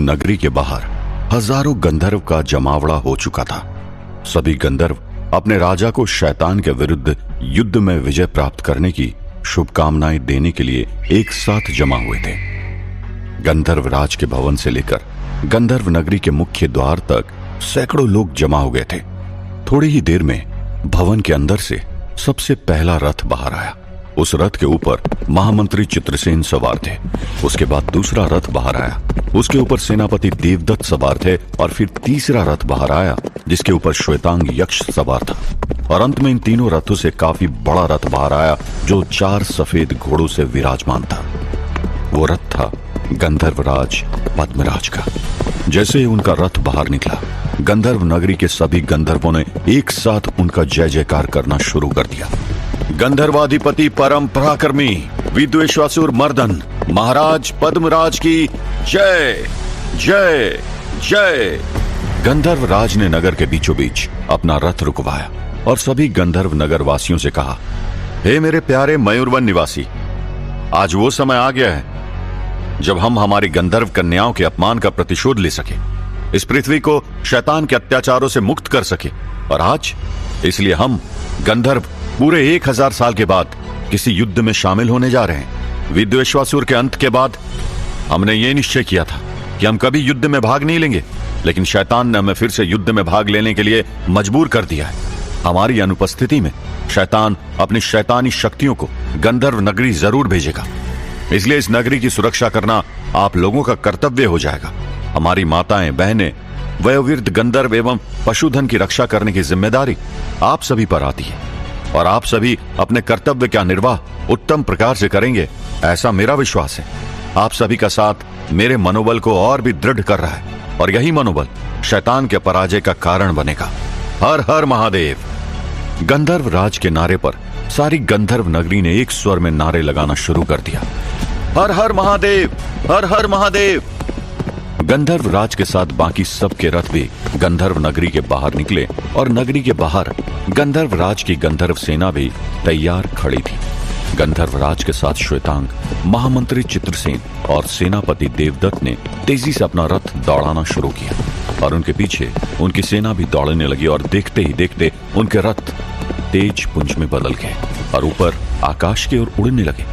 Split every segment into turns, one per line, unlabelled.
नगरी के बाहर हजारों गंधर्व का जमावड़ा हो चुका था। सभी गंधर्व अपने राजा को शैतान के विरुद्ध युद्ध में विजय प्राप्त करने की शुभकामनाएं देने के लिए एक साथ जमा हुए थे। गंधर्व राज के भवन से लेकर गंधर्व नगरी के मुख्य द्वार तक सैकड़ों लोग जमा हो गए थे। थोड़ी ही देर में भवन के अंदर से सबसे पहला रथ बाहर आया। उस रथ के ऊपर महामंत्री चित्रसेन सवार थे। उसके बाद दूसरा रथ बाहर आया, उसके ऊपर सेनापति देवदत्त सवार थे, और फिर तीसरा रथ बाहर आया जिसके ऊपर श्वेतांग यक्ष सवार था, और अंत में इन तीनों रथों से काफी बड़ा रथ बाहर आया जो 4 सफेद घोड़ों से विराजमान था। वो रथ था गंधर्वराज पद्मराज का। जैसे ही उनका रथ बाहर निकला, गंधर्व नगरी के सभी गंधर्वों ने एक साथ उनका जय जयकार करना शुरू कर दिया। गंधर्वाधिपति परम पराक्रमी विद्वेश्वासुर मर्दन महाराज पद्मराज की जय जय जय। गंधर्व राज ने नगर के बीचों बीच अपना रथ रुकवाया और सभी गंधर्व नगर वासियों से कहा, हे मेरे प्यारे मयूरवन निवासी, आज वो समय आ गया है जब हम हमारी गंधर्व कन्याओं के अपमान का प्रतिशोध ले सके, इस पृथ्वी को शैतान के अत्याचारों से मुक्त कर सके। और आज इसलिए हम गंधर्व पूरे 1000 साल के बाद किसी युद्ध में शामिल होने जा रहे हैं। विद्वेश्वासुर के अंत के बाद हमने ये निश्चय किया था कि हम कभी युद्ध में भाग नहीं लेंगे, लेकिन शैतान ने हमें फिर से युद्ध में भाग लेने के लिए मजबूर कर दिया है। हमारी अनुपस्थिति में शैतान अपनी शैतानी शक्तियों को गंधर्व नगरी जरूर भेजेगा, इसलिए इस नगरी की सुरक्षा करना आप लोगों का कर्तव्य हो जाएगा। हमारी माताएं, बहनें, वयोवृद्ध गंधर्व एवं पशुधन की रक्षा करने की जिम्मेदारी आप सभी पर आती है, और आप सभी अपने कर्तव्य का निर्वाह उत्तम प्रकार से करेंगे, ऐसा मेरा विश्वास है। आप सभी का साथ मेरे मनोबल को और भी दृढ़ कर रहा है, और यही मनोबल शैतान के पराजय का कारण बनेगा। हर हर महादेव। गंधर्व राज के नारे पर सारी गंधर्व नगरी ने एक स्वर में नारे लगाना शुरू कर दिया, हर हर महादेव, हर हर महादेव। गंधर्व राज के साथ बाकी सबके रथ भी गंधर्व नगरी के बाहर निकले, और नगरी के बाहर गंधर्व राज की गंधर्व सेना भी तैयार खड़ी थी। गंधर्व राज के साथ श्वेतांग, महामंत्री चित्रसेन और सेनापति देवदत्त ने तेजी से अपना रथ दौड़ाना शुरू किया, और उनके पीछे उनकी सेना भी दौड़ने लगी, और देखते ही देखते उनके रथ तेज पुंज में बदल गए और ऊपर आकाश की ओर उड़ने लगे।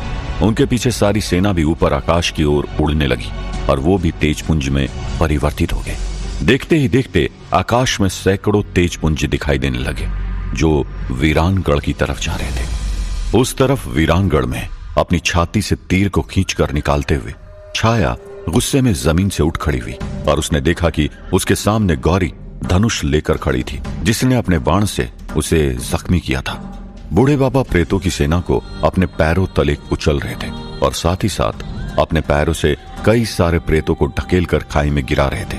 उनके पीछे सारी सेना भी ऊपर आकाश की ओर उड़ने लगी, और वो भी तेजपुंज में परिवर्तित हो गए। देखते ही देखते आकाश में सैकड़ों तेजपुंज दिखाई देने लगे जो वीरानगढ़ की तरफ जा रहे थे। उस तरफ वीरानगढ़ में अपनी छाती से तीर को खींचकर निकालते हुए छाया गुस्से में जमीन से उठ खड़ी हुई, और उसने देखा कि उसके सामने गौरी धनुष लेकर खड़ी थी, जिसने अपने बाण से उसे जख्मी किया था। बूढ़े बाबा प्रेतों की सेना को अपने पैरों तले कुचल रहे थे, और साथ ही साथ अपने पैरों से कई सारे प्रेतों को ढकेल कर खाई में गिरा रहे थे।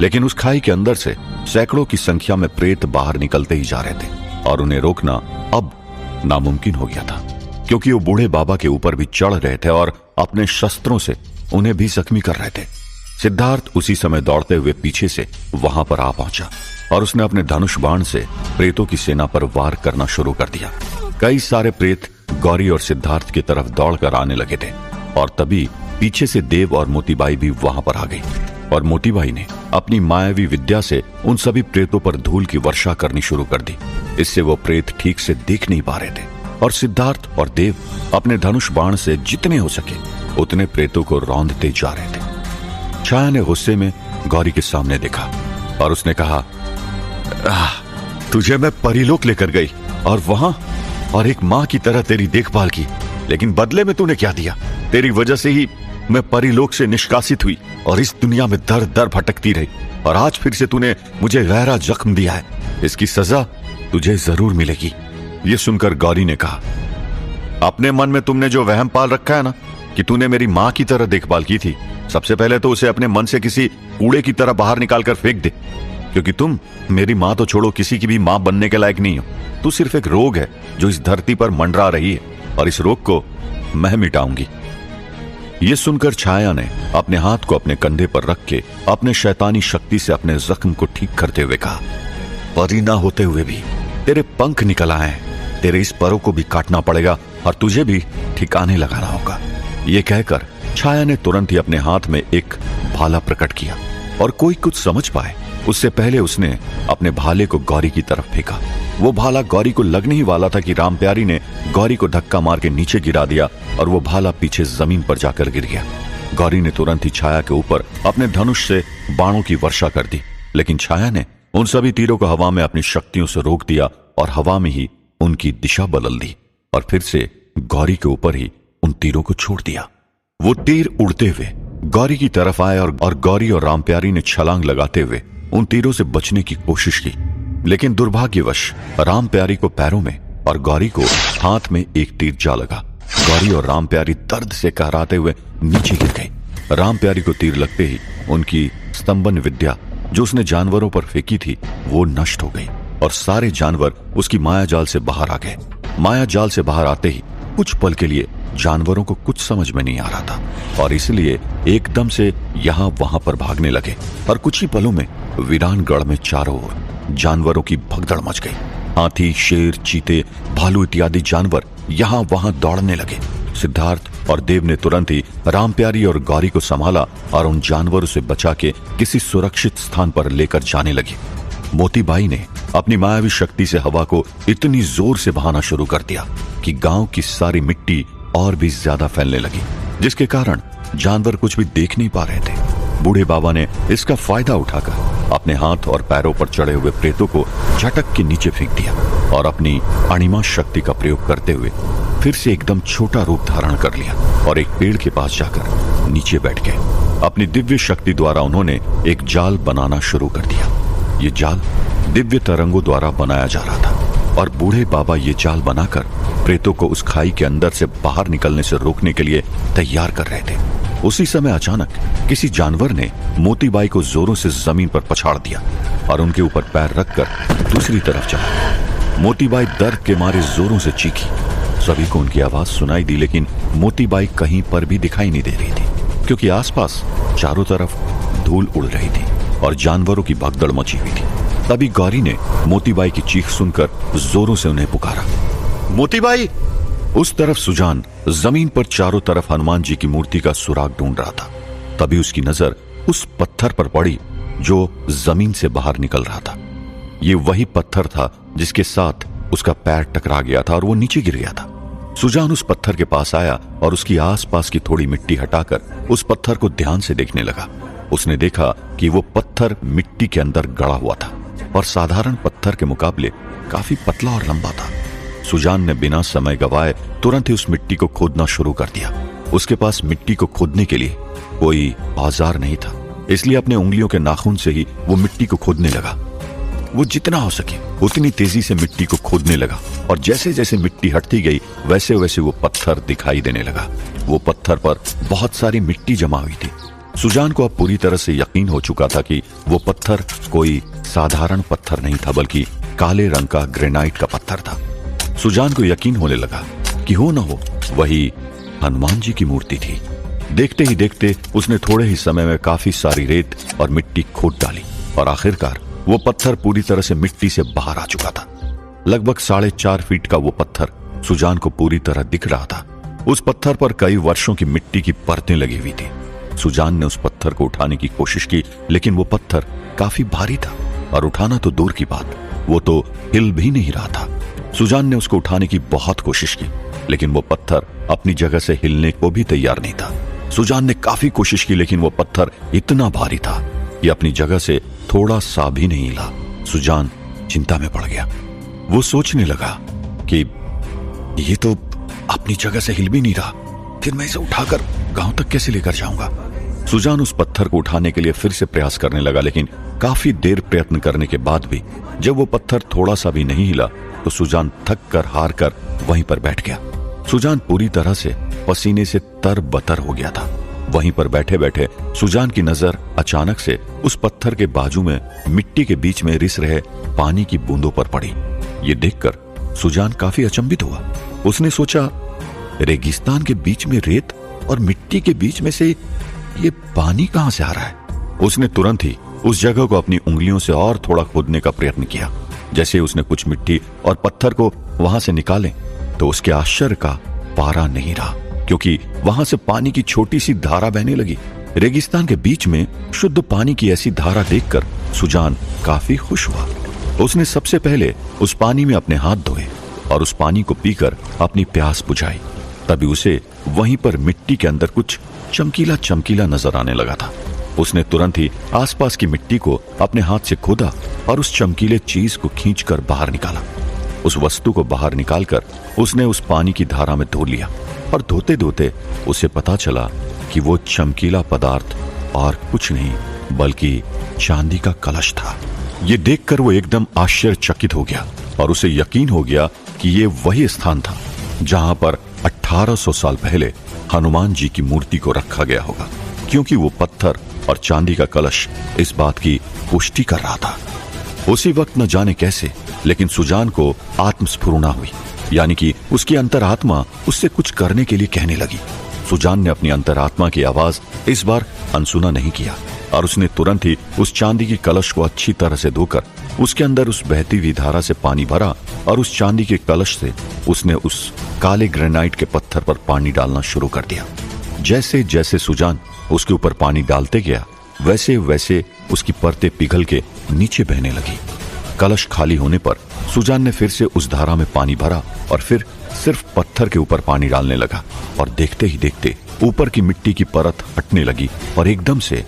लेकिन उस खाई के अंदर से सैकड़ों की संख्या में प्रेत बाहर निकलते ही जा रहे थे, और उन्हें रोकना अब नामुमकिन हो गया था, क्योंकि वो बूढ़े बाबा के ऊपर भी चढ़ रहे थे और अपने शस्त्रों से उन्हें भी जख्मी कर रहे थे। सिद्धार्थ उसी समय दौड़ते हुए पीछे से वहां पर आ पहुंचा, और उसने अपने धनुष बाण से प्रेतों की सेना पर वार करना शुरू कर दिया। कई सारे प्रेत गौरी और सिद्धार्थ की तरफ दौड़कर आने लगे थे, और तभी पीछे से देव और मोतीबाई भी वहां पर आ गई, और मोतीबाई ने अपनी मायावी विद्या से उन सभी प्रेतों पर धूल की वर्षा करनी शुरू कर दी। इससे वो प्रेत ठीक से देख नहीं पा रहे थे, और सिद्धार्थ और देव अपने धनुष बाण से जितने हो सके उतने प्रेतों को रौंदते जा रहे थे। छाया ने गुस्से में गौरी के सामने देखा, और उसने कहा, तुझे मैं परीलोक लेकर गई और वहां और एक मां की तरह तेरी देखभाल की, लेकिन बदले में तूने क्या दिया? तेरी वजह से ही मैं परीलोक से निष्कासित हुई और इस दुनिया में दर दर भटकती रही, और आज फिर से तूने मुझे गहरा जख्म दिया है। इसकी सजा तुझे जरूर मिलेगी। ये सुनकर गौरी ने कहा, अपने मन में तुमने जो वहम पाल रखा है ना कि तूने मेरी मां की तरह देखभाल की थी, सबसे पहले तो उसे अपने मन से किसी कूड़े की तरह बाहर निकालकर फेंक दे, क्योंकि तुम मेरी मां तो छोड़ो, किसी की भी मां बनने के लायक नहीं हो। तू सिर्फ एक रोग है जो इस धरती पर मंडरा रही है, और इस रोग को मैं मिटाऊंगी। ये सुनकर छाया ने अपने हाथ को अपने कंधे पर रख के अपने शैतानी शक्ति से अपने जख्म को ठीक करते हुए कहा, परी ना होते हुए भी तेरे पंख निकल आए हैं, तेरे इस परों को भी काटना पड़ेगा और तुझे भी ठिकाने लगाना होगा। ये कहकर छाया ने तुरंत ही अपने हाथ में एक भाला प्रकट किया और कोई कुछ समझ पाए उससे पहले उसने अपने भाले को गौरी की तरफ फेंका। वो भाला गौरी को लगने ही वाला था कि राम प्यारी ने गौरी को धक्का मार के नीचे गिरा दिया और वो भाला पीछे जमीन पर जाकर गिर गया। गौरी ने तुरंत ही छाया के ऊपर अपने धनुष से बाणों की वर्षा कर दी, लेकिन छाया ने उन सभी तीरों को हवा में अपनी शक्तियों से रोक दिया और हवा में ही उनकी दिशा बदल दी और फिर से गौरी के ऊपर ही उन तीरों को छोड़ दिया। वो तीर उड़ते हुए गौरी की तरफ आए और गौरी और राम प्यारी ने छलांग लगाते हुए उन तीरों से बचने की कोशिश की, लेकिन दुर्भाग्यवश राम प्यारी को पैरों में और गौरी को हाथ में एक तीर जा लगा। गौरी और राम प्यारी दर्द से कहराते हुए नीचे गिर गई। राम प्यारी को तीर लगते ही उनकी स्तंभन विद्या जो उसने जानवरों पर फेंकी थी वो नष्ट हो गई और सारे जानवर उसकी माया जाल से बाहर आ गए। माया जाल से बाहर आते ही कुछ पल के लिए जानवरों को कुछ समझ में नहीं आ रहा था और इसलिए एकदम से यहां वहां पर भागने लगे और कुछ ही पलों में वीरानगढ़ में चारों ओर जानवरों की भगदड़ मच गई। हाथी, शेर, चीते, भालू इत्यादि जानवर यहां वहां दौड़ने लगे। सिद्धार्थ और देव ने तुरंत ही राम प्यारी और गौरी को संभाला और उन जानवरों से बचा के किसी सुरक्षित स्थान पर लेकर जाने लगी। मोतीबाई ने अपनी मायावी शक्ति से हवा को इतनी जोर से बहाना शुरू कर दिया कि गांव की सारी मिट्टी और भी ज्यादा फैलने लगी, जिसके कारण जानवर कुछ भी देख नहीं पा रहे थे। बूढ़े बाबा ने इसका फायदा उठाकर अपने हाथ और पैरों पर चढ़े हुए प्रेतों को झटक के नीचे फेंक दिया और अपनी अणिमा शक्ति का प्रयोग करते हुए फिर से एकदम छोटा रूप धारण कर लिया और एक पेड़ के पास जाकर नीचे बैठ गए। अपनी दिव्य शक्ति द्वारा उन्होंने एक जाल बनाना शुरू कर दिया। ये जाल दिव्य तरंगों द्वारा बनाया जा रहा था और बूढ़े बाबा ये जाल बनाकर प्रेतों को उस खाई के अंदर से बाहर निकलने से रोकने के लिए तैयार कर रहे थे। उसी समय अचानक किसी जानवर ने मोतीबाई को जोरों से जमीन पर पछाड़ दिया और उनके ऊपर पैर रखकर दूसरी तरफ चला। मोतीबाई दर्द के मारे जोरों से चीखी। सभी को उनकी आवाज सुनाई दी, लेकिन मोतीबाई कहीं पर भी दिखाई नहीं दे रही थी क्योंकि आसपास चारों तरफ धूल उड़ रही थी और जानवरों की भगदड़ मची हुई थी। तभी गौरी ने मोतीबाई की चीख सुनकर जोरों से उन्हें पुकारा, मोतीबाई! उस तरफ सुजान जमीन पर चारों तरफ हनुमान जी की मूर्ति का सुराग ढूंढ रहा था। तभी उसकी नजर उस पत्थर पर पड़ी जो जमीन से बाहर निकल रहा था। ये वही पत्थर था जिसके साथ उसका पैर टकरा गया था और वो नीचे गिर गया था। सुजान उस पत्थर के पास आया और उसकी आसपास की थोड़ी मिट्टी हटाकर उस पत्थर को ध्यान से देखने लगा। उसने देखा कि वो पत्थर मिट्टी के अंदर गड़ा हुआ था और साधारण पत्थर के मुकाबले काफी पतला और लंबा था। सुजान ने बिना समय गवाए तुरंत ही उस मिट्टी को खोदना शुरू कर दिया। उसके पास मिट्टी को खोदने के लिए कोई औजार नहीं था, इसलिए अपने उंगलियों के नाखून से ही वो मिट्टी को खोदने लगा। वो जितना हो सके उतनी तेजी से मिट्टी को खोदने लगा और जैसे जैसे मिट्टी हटती गई वैसे वैसे वो पत्थर दिखाई देने लगा। वो पत्थर पर बहुत सारी मिट्टी जमा हुई थी। सुजान को अब पूरी तरह से यकीन हो चुका था कि वो पत्थर कोई साधारण पत्थर नहीं था, बल्कि काले रंग का ग्रेनाइट का पत्थर था। सुजान को यकीन होने लगा कि हो न हो वही हनुमान जी की मूर्ति थी। देखते ही देखते उसने थोड़े ही समय में काफी सारी रेत और मिट्टी खोद डाली और आखिरकार वो पत्थर पूरी तरह से मिट्टी से बाहर आ चुका था। लगभग 4.5 फीट का वो पत्थर सुजान को पूरी तरह दिख रहा था। उस पत्थर पर कई वर्षों की मिट्टी की परतें लगी हुई थी। सुजान ने उस पत्थर को उठाने की कोशिश की, लेकिन वो पत्थर काफी भारी था और उठाना तो दूर की बात, वो तो हिल भी नहीं रहा था। सुजान ने उसको उठाने की बहुत कोशिश की, लेकिन वो पत्थर अपनी जगह से हिलने को भी तैयार नहीं था। सुजान ने काफी कोशिश की, लेकिन वो पत्थर इतना भारी था कि अपनी जगह से थोड़ा सा भी नहीं हिला। सुजान चिंता में पड़ गया। वो सोचने लगा कि ये तो अपनी जगह से हिल भी नहीं रहा, फिर मैं इसे उठाकर गांव तक कैसे लेकर जाऊंगा। सुजान उस पत्थर को उठाने के लिए फिर से प्रयास करने लगा, लेकिन काफी देर प्रयत्न करने के बाद भी जब वो पत्थर थोड़ा सा भी नहीं हिला तो सुजान थक कर हार कर वहीं पर बैठ गया। सुजान पूरी तरह से पसीने से तरबतर हो गया था। वहीं पर बैठे बैठे सुजान की नजर अचानक से उस पत्थर के बाजू में मिट्टी के बीच में रिस रहे पानी की बूंदों पर पड़ी। ये देखकर सुजान काफी अचंभित हुआ। उसने सोचा, रेगिस्तान के बीच में रेत और मिट्टी के बीच में से ये पानी कहां से आ रहा है। उसने तुरंत ही उस जगह को अपनी उंगलियों से और थोड़ा खोदने का प्रयत्न किया। जैसे उसने कुछ मिट्टी और पत्थर को वहां से निकाले तो उसके आश्चर्य का पारा नहीं रहा, क्योंकि वहां से पानी की छोटी सी धारा बहने लगी रेगिस्तान के बीच में शुद्ध पानी की ऐसी धारा देखकर सुजान काफी खुश हुआ। उसने सबसे पहले उस पानी में अपने हाथ धोए और उस पानी को पीकर अपनी प्यास बुझाई। तभी उसे वहीं पर मिट्टी के अंदर कुछ चमकीला चमकीला नजर आने लगा था। उसने तुरंत ही आसपास की मिट्टी को अपने हाथ से खोदा और उस चमकीले चीज को खींचकर बाहर निकाला। उस वस्तु को बाहर निकालकर उसने उस पानी की धारा में धो लिया और धोते धोते उसे पता चला कि वो चमकीला पदार्थ और कुछ नहीं बल्कि चांदी का कलश था। ये देखकर वो एकदम आश्चर्यचकित हो गया और उसे यकीन हो गया कि ये वही स्थान था जहां पर 1800 साल पहले हनुमान जी की मूर्ति को रखा गया होगा, क्योंकि वो पत्थर और चांदी का कलश इस बात की पुष्टि कर रहा था। उसी वक्त न जाने कैसे लेकिन सुजान को आत्मस्फुरणा हुई, यानी कि उसकी अंतरात्मा उससे कुछ करने के लिए कहने लगी। सुजान ने अपनी अंतरात्मा की आवाज इस बार अनसुना नहीं किया और उसने तुरंत ही उस चांदी की कलश को अच्छी तरह से धोकर उसके अंदर उस बहती हुई धारा से पानी भरा और उस चांदी के कलश से उसने उस काले ग्रेनाइट के पत्थर पर पानी डालना शुरू कर दिया। जैसे जैसे सुजान उसके ऊपर पानी डालते गया वैसे वैसे उसकी परतें पिघल के नीचे बहने लगी। कलश खाली होने पर सुजान ने फिर से उस धारा में पानी भरा और फिर सिर्फ पत्थर के ऊपर पानी डालने लगा और देखते ही देखते ऊपर की मिट्टी की परत हटने लगी और एकदम से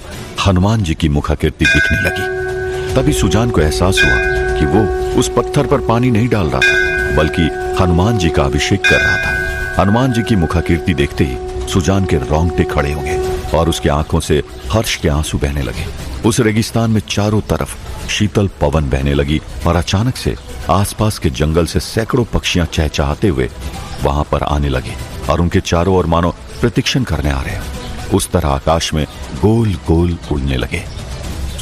हनुमान जी की मुखाकृति दिखने लगी। तभी सुजान को एहसास हुआ कि वो उस पत्थर पर पानी नहीं डाल रहा था बल्कि हनुमान जी का अभिषेक कर रहा था। हनुमान जी की मुखाकृति देखते ही सुजान के रोंगटे खड़े हो गए और उसकी आंखों से हर्ष के आंसू बहने लगे। उस रेगिस्तान में चारों तरफ शीतल पवन बहने लगी और अचानक से आसपास के जंगल से सैकड़ों पक्षियां चहचहाते हुए वहां पर आने लगे और उनके चारों ओर मानो प्रतीक्षण करने आ रहे हैं। उस तरह आकाश में गोल गोल उड़ने लगे।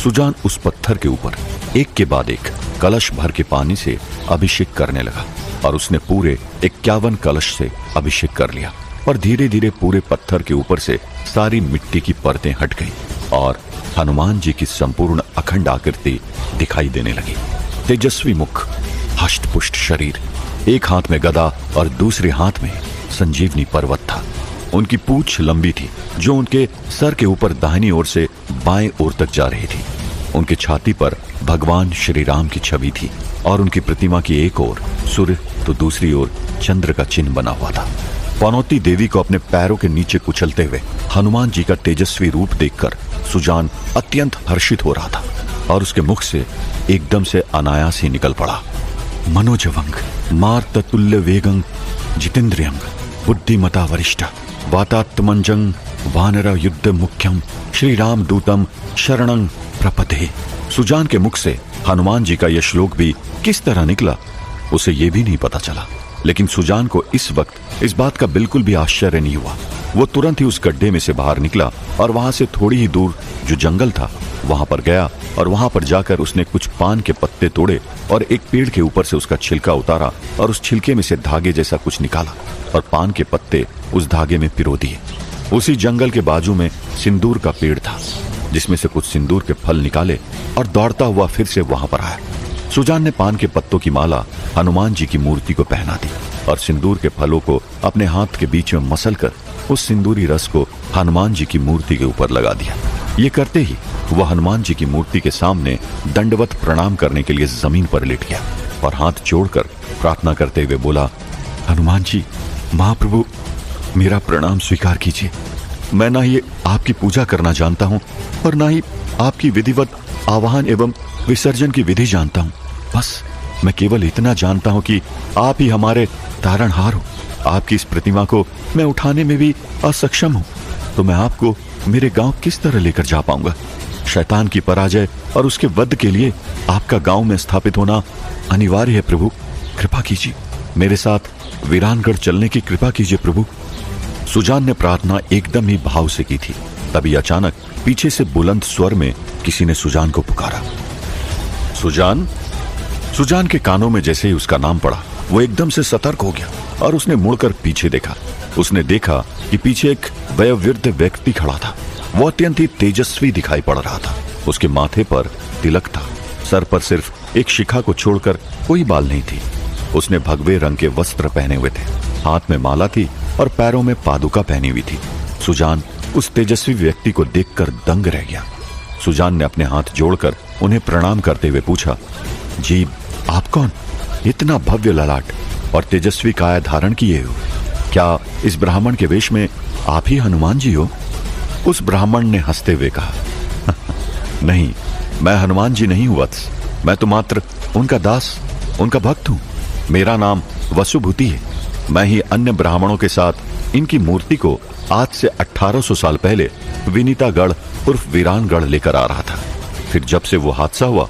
सुजान उस पत्थर के ऊपर एक के बाद एक कलश भर के पानी से अभिषेक करने लगा और उसने पूरे 51 कलश से अभिषेक कर लिया और धीरे धीरे पूरे पत्थर के ऊपर से सारी मिट्टी की परतें हट गई और हनुमान जी की संपूर्ण अखंड आकृति दिखाई देने लगी। तेजस्वी मुख, हष्ट-पुष्ट शरीर, एक हाथ में गदा और दूसरे हाथ में संजीवनी पर्वत था। उनकी पूंछ लंबी थी जो उनके सर के ऊपर दाहिनी ओर से बाएं ओर तक जा रही थी। उनके छाती पर भगवान श्री राम की छवि थी और उनकी प्रतिमा की एक ओर सूर्य तो दूसरी ओर चंद्र का चिन्ह बना हुआ था। पनौती देवी को अपने पैरों के नीचे कुचलते हुए हनुमान जी का तेजस्वी रूप देखकर सुजान अत्यंत हर्षित हो रहा था और उसके मुख से एकदम से अनायास ही निकल पड़ा, मनोजवंग मार्ततुल्य वेगं जितेंद्रियं बुद्धिमता वरिष्ठ वातात्मंजं वानर युद्ध मुख्यम श्री राम दूतम शरणं प्रपदे। सुजान के मुख से हनुमान जी का यह श्लोक भी किस तरह निकला उसे ये भी नहीं पता चला, लेकिन सुजान को इस वक्त इस बात का बिल्कुल भी आश्चर्य नहीं हुआ। वो तुरंत ही उस गड्ढे में से बाहर निकला और वहां से थोड़ी ही दूर जो जंगल था वहां पर गया और वहां पर जाकर उसने कुछ पान के पत्ते तोड़े और एक पेड़ के ऊपर से उसका छिलका उतारा और उस छिलके में से धागे जैसा कुछ निकाला और पान के पत्ते उस धागे में पिरो दिए। उसी जंगल के बाजू में सिंदूर का पेड़ था जिसमें से कुछ सिंदूर के फल निकाले और दौड़ता हुआ फिर से वहां पर आया। सुजान ने पान के पत्तों की माला हनुमान जी की मूर्ति को पहना दी और सिंदूर के फलों को अपने हाथ के बीच में मसलकर उस सिंदूरी रस को हनुमान जी की मूर्ति के ऊपर लगा दिया। ये करते ही वह हनुमान जी की मूर्ति के सामने दंडवत प्रणाम करने के लिए जमीन पर लेट गया और हाथ जोड़कर प्रार्थना करते हुए बोला, हनुमान जी महाप्रभु मेरा प्रणाम स्वीकार कीजिए। मैं ना ही आपकी पूजा करना जानता हूँ और ना ही आपकी विधिवत आवाहन एवं विसर्जन की विधि जानता हूँ। बस मैं केवल इतना जानता हूँ कि आप ही हमारे तारणहार हो। आपकी इस प्रतिमा को मैं उठाने में भी असक्षम हूँ, तो मैं आपको मेरे गांव किस तरह लेकर जा पाऊंगा। शैतान की पराजय और उसके वध के लिए आपका गांव में स्थापित होना अनिवार्य है प्रभु। कृपा कीजिए, मेरे साथ वीरानगढ़ चलने की कृपा कीजिए प्रभु। सुजान ने प्रार्थना एकदम ही भाव से की थी। तभी अचानक पीछे से बुलंद स्वर में किसी ने सुजान को पुकारा, सुजान। सुजान के कानों में जैसे ही उसका नाम पड़ा वो एकदम से सतर्क हो गया और उसने मुड़कर पीछे देखा। उसने देखा कि पीछे एक वयोवृद्ध व्यक्ति खड़ा था। वो अत्यंत ही तेजस्वी दिखाई पड़ रहा था। उसके माथे पर तिलक था, सर पर सिर्फ एक शिखा को छोड़कर कोई बाल नहीं थी। उसने भगवे रंग के वस्त्र पहने हुए थे, हाथ में माला थी और पैरों में पादुका पहनी हुई थी। सुजान उस तेजस्वी व्यक्ति को देखकर दंग रह गया। सुजान ने अपने हाथ जोड़कर उन्हें प्रणाम करते हुए पूछा, जी आप कौन? इतना भव्य ललाट और तेजस्वी काया धारण किए हो, क्या इस ब्राह्मण के वेश में आप ही हनुमान जी हो? उस ब्राह्मण ने हंसते हुए कहा, नहीं, मैं हनुमान जी नहीं हूं वत्स, मैं तो मात्र उनका दास, उनका भक्त हूं। मेरा नाम वसुभूति है। मैं ही अन्य ब्राह्मणों के साथ इनकी मूर्ति को आज से 1800 साल पहले विनीतागढ़ उर्फ वीरानगढ़ लेकर आ रहा था। फिर जब से वो हादसा हुआ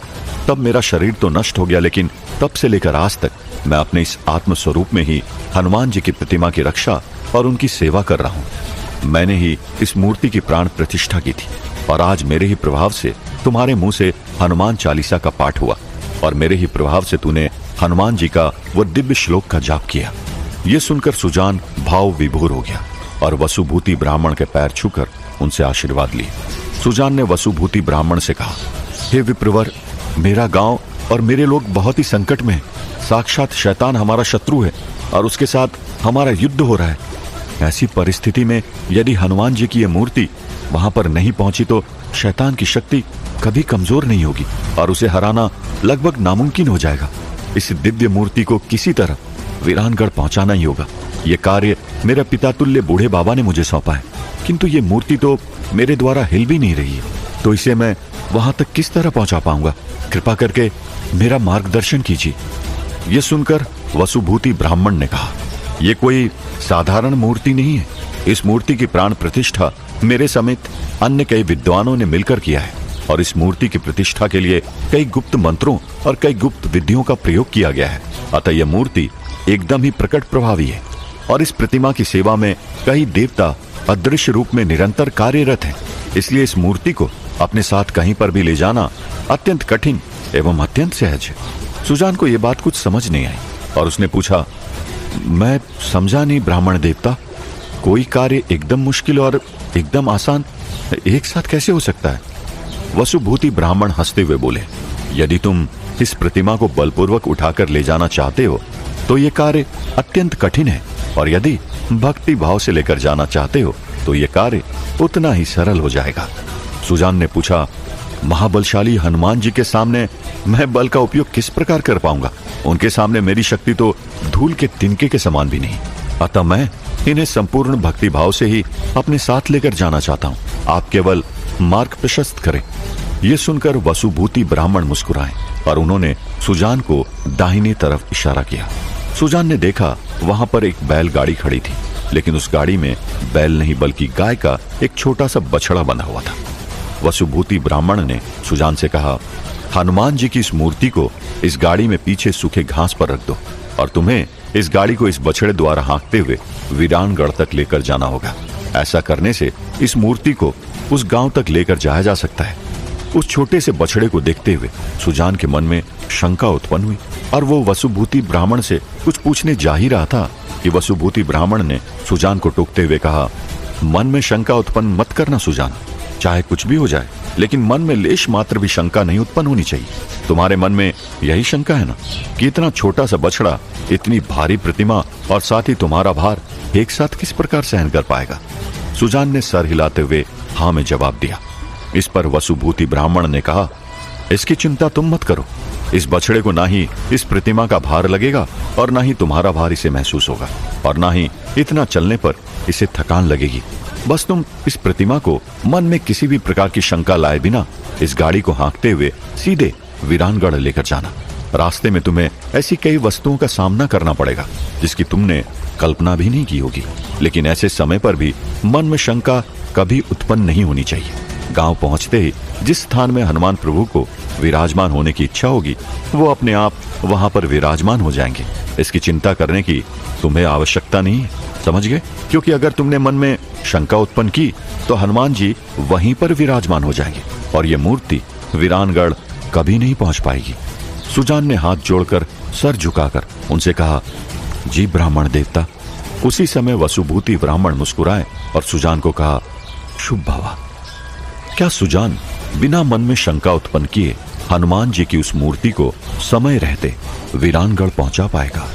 तब मेरा शरीर तो नष्ट हो गया, लेकिन तब से लेकर आज तक मैं अपने इस आत्म स्वरूप में ही हनुमान जी की प्रतिमा की रक्षा और उनकी सेवा कर रहा हूं। मैंने ही इस मूर्ति की प्राण प्रतिष्ठा की थी और आज मेरे ही प्रभाव से तुम्हारे मुंह से हनुमान चालीसा का पाठ हुआ और मेरे ही प्रभाव से तूने हनुमान जी का वो दिव्य श्लोक का जाप किया। ये सुनकर सुजान भाव विभोर हो गया और वसुभूति ब्राह्मण के पैर छूकर उनसे आशीर्वाद लिए। सुजान ने वसुभूति ब्राह्मण से कहा, हे विप्रवर, मेरा गांव और मेरे लोग बहुत ही संकट में हैं। साक्षात शैतान हमारा शत्रु है और उसके साथ हमारा युद्ध हो रहा है। ऐसी परिस्थिति में यदि हनुमान जी की यह मूर्ति वहां पर नहीं पहुंची तो शैतान की शक्ति कभी कमजोर नहीं होगी और उसे हराना लगभग नामुमकिन हो जाएगा। इस दिव्य मूर्ति को किसी तरह वीरानगढ़ पहुंचाना ही होगा। यह कार्य मेरे पिता तुल्य बूढ़े बाबा ने मुझे सौंपा है, किंतु ये मूर्ति तो मेरे द्वारा हिल भी नहीं रही है, तो इसे मैं वहां तक किस तरह पहुंचा पाऊंगा? कृपा करके मेरा मार्गदर्शन कीजिए। यह सुनकर वसुभूति ब्राह्मण ने कहा, यह कोई साधारण मूर्ति नहीं है। इस मूर्ति की प्राण प्रतिष्ठा मेरे समेत अन्य कई विद्वानों ने मिलकर किया है और इस मूर्ति की प्रतिष्ठा के लिए कई गुप्त मंत्रों और कई गुप्त विधियों का प्रयोग किया गया है। अतः यह मूर्ति एकदम ही प्रकट प्रभावी है और इस प्रतिमा की सेवा में कई देवता अदृश्य रूप में निरंतर कार्यरत हैं। इसलिए इस मूर्ति को अपने साथ कहीं पर भी ले जाना अत्यंत कठिन एवं अत्यंत सहज है। सुजान को यह बात कुछ समझ नहीं आई और उसने पूछा, मैं समझा नहीं ब्राह्मण देवता, कोई कार्य एकदम मुश्किल और एकदम आसान एक साथ कैसे हो सकता है? वसुभूति ब्राह्मण हंसते हुए बोले, यदि तुम इस प्रतिमा को बलपूर्वक उठाकर ले जाना चाहते हो तो यह कार्य अत्यंत कठिन है और यदि भक्ति भाव से लेकर जाना चाहते हो तो यह कार्य उतना ही सरल हो जाएगा। सुजान ने पूछा, महाबलशाली हनुमान जी के सामने मैं बल का उपयोग किस प्रकार कर पाऊंगा? उनके सामने मेरी शक्ति तो धूल के तिनके के समान भी नहीं। अतः मैं इन्हें संपूर्ण भक्ति भाव से ही अपने साथ लेकर जाना चाहता हूं। आप केवल मार्ग प्रशस्त करें। यह सुनकर वसुभूति ब्राह्मण मुस्कुराए और उन्होंने सुजान को दाहिनी तरफ इशारा किया। सुजान ने देखा वहां पर एक बैलगाड़ी खड़ी थी, लेकिन उस गाड़ी में बैल नहीं बल्कि गाय का एक छोटा सा बछड़ा बंधा हुआ था। वसुभूति ब्राह्मण ने सुजान से कहा, हनुमान जी की इस मूर्ति को इस गाड़ी में पीछे सूखे घास पर रख दो और तुम्हें इस गाड़ी को इस बछड़े द्वारा हाँकते हुए वीरानगढ़ तक लेकर जाना होगा। ऐसा करने से इस मूर्ति को उस गांव तक लेकर जाया जा सकता है। उस छोटे से बछड़े को देखते हुए सुजान के मन में शंका उत्पन्न हुई और वो वसुभूति ब्राह्मण से कुछ पूछने जा ही रहा था कि वसुभूति ब्राह्मण ने सुजान को टोकते हुए कहा, मन में शंका उत्पन्न मत करना सुजान, चाहे कुछ भी हो जाए, लेकिन मन में लेश मात्र भी शंका नहीं उत्पन्न होनी चाहिए। तुम्हारे मन में यही शंका है ना कि इतना छोटा सा बछड़ा इतनी भारी प्रतिमा और साथ ही तुम्हारा भार एक साथ किस प्रकार सहन कर पाएगा? सुजान ने सर हिलाते हुए हाँ में जवाब दिया। इस पर वसुभूति ब्राह्मण ने कहा, इसकी चिंता तुम मत करो। इस बछड़े को ना ही इस प्रतिमा का भार लगेगा और ना ही तुम्हारा भार इसे महसूस होगा और ना ही इतना चलने पर इसे थकान लगेगी। बस तुम इस प्रतिमा को मन में किसी भी प्रकार की शंका लाए बिना इस गाड़ी को हाँकते हुए सीधे वीरानगढ़ लेकर जाना। रास्ते में तुम्हें ऐसी कई वस्तुओं का सामना करना पड़ेगा जिसकी तुमने कल्पना भी नहीं की होगी, लेकिन ऐसे समय पर भी मन में शंका कभी उत्पन्न नहीं होनी चाहिए। गांव पहुंचते ही जिस स्थान में हनुमान प्रभु को विराजमान होने की इच्छा होगी वो अपने आप वहां पर विराजमान हो जाएंगे। इसकी चिंता करने की तुम्हें आवश्यकता नहीं है, समझ गए? क्योंकि अगर तुमने मन में शंका उत्पन्न की तो हनुमान जी वहीं पर विराजमान हो जाएंगे और ये मूर्ति वीरानगढ़ कभी नहीं पहुंच पाएगी। सुजान ने हाथ जोड़कर सर झुकाकर उनसे कहा, जी ब्राह्मण देवता। उसी समय वसुभूति ब्राह्मण मुस्कुराए और सुजान को कहा, शुभ भवा। क्या सुजान बिना मन में शंका उत्पन्न किए हनुमान जी की उस मूर्ति को समय रहते वीरानगढ़ पहुंचा पाएगा?